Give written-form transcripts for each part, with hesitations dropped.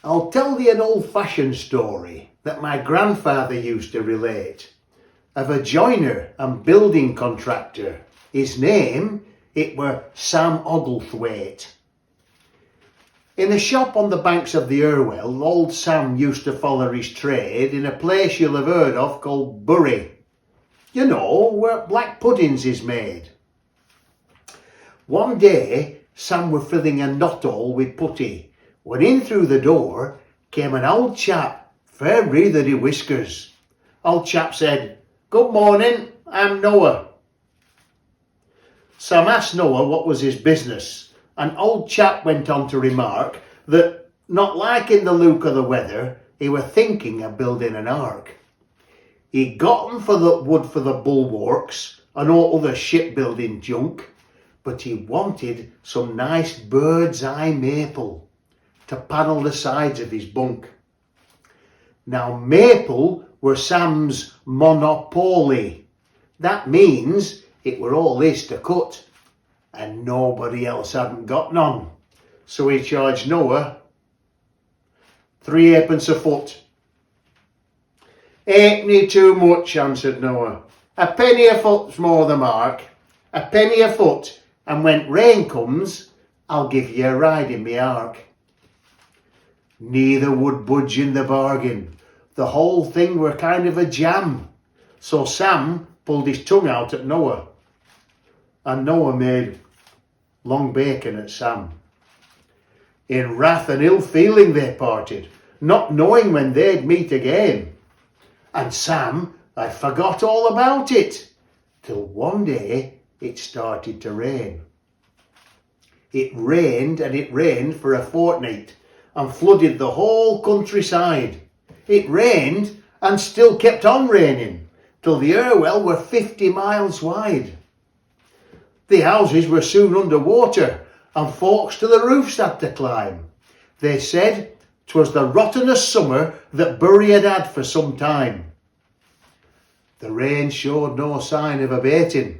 I'll tell thee an old-fashioned story that my grandfather used to relate of a joiner and building contractor. His name, it were Sam Ogglethwaite. In a shop on the banks of the Irwell, old Sam used to follow his trade in a place you'll have heard of called Bury. You know, where black puddings is made. One day, Sam were filling a knothole with putty, when in through the door came an old chap, fair breathered i' whiskers. Old chap said, "Good morning, I'm Noah." Sam asked Noah what was his business, and old chap went on to remark that, not liking the look of the weather, he were thinking of building an ark. He'd gotten for the wood for the bulwarks and all other shipbuilding junk, but he wanted some nice bird's eye maple to panel the sides of his bunk. Now maple were Sam's monopoly. That means it were all his to cut, and nobody else hadn't got none. So he charged Noah 3 halfpence a foot. "Ain't too much," answered Noah. "A penny a foot's more the mark. A penny a foot, and when rain comes, I'll give you a ride in me ark." Neither would budge in the bargain. The whole thing were kind of a jam. So Sam pulled his tongue out at Noah, and Noah made long bacon at Sam. In wrath and ill feeling they parted, not knowing when they'd meet again. And Sam had forgot all about it, till one day it started to rain. It rained and it rained for a fortnight, and flooded the whole countryside. It rained and still kept on raining, till the Irwell were 50 miles wide. The houses were soon under water, and folks to the roofs had to climb. They said 'twas the rottenest summer that Bury had had for some time. The rain showed no sign of abating.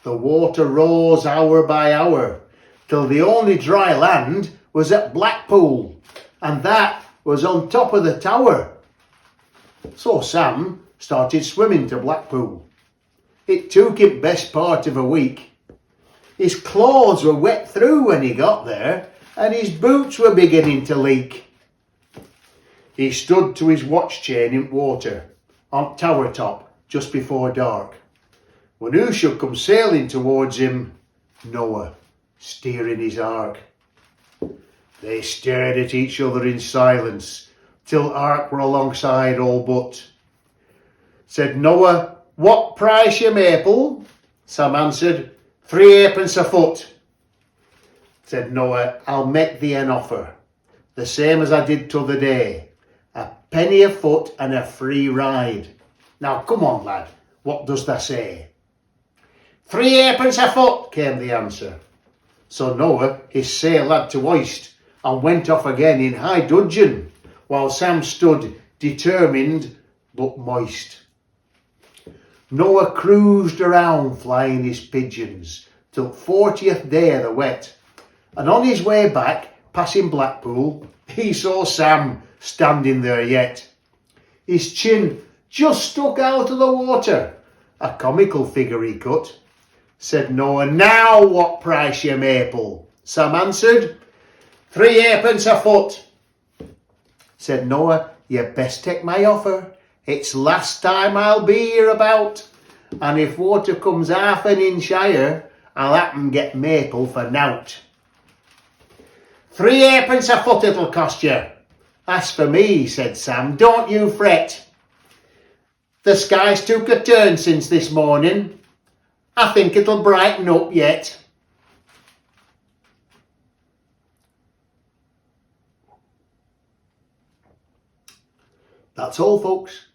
The water rose hour by hour, till the only dry land was at Blackpool, and that was on top of the tower. So Sam started swimming to Blackpool. It took him best part of a week. His clothes were wet through when he got there, and his boots were beginning to leak. He stood to his watch chain in water, on tower top, just before dark, when who should come sailing towards him? Noah, steering his ark. They stared at each other in silence, till ark were alongside all but. Said Noah, "What price your maple?" Sam answered, 3 halfpence a foot. Said Noah, "I'll make thee an offer, the same as I did t'other day. A penny a foot and a free ride. Now come on, lad, what does thou say?" 3 halfpence a foot, came the answer. So Noah his sail had to hoist, and went off again in high dudgeon, while Sam stood determined but moist. Noah cruised around flying his pigeons till 40th day of the wet, and on his way back, passing Blackpool, he saw Sam standing there yet. His chin just stuck out of the water, a comical figure he cut. Said Noah, "Now what price your maple?" Sam answered, 3 halfpence a foot. Said Noah, "You best take my offer. It's last time I'll be here about, and if water comes half an inch higher, I'll happen get maple for nowt." 3 halfpence a foot it'll cost you. "As for me," said Sam, "don't you fret. The sky's took a turn since this morning. I think it'll brighten up yet." That's all, folks.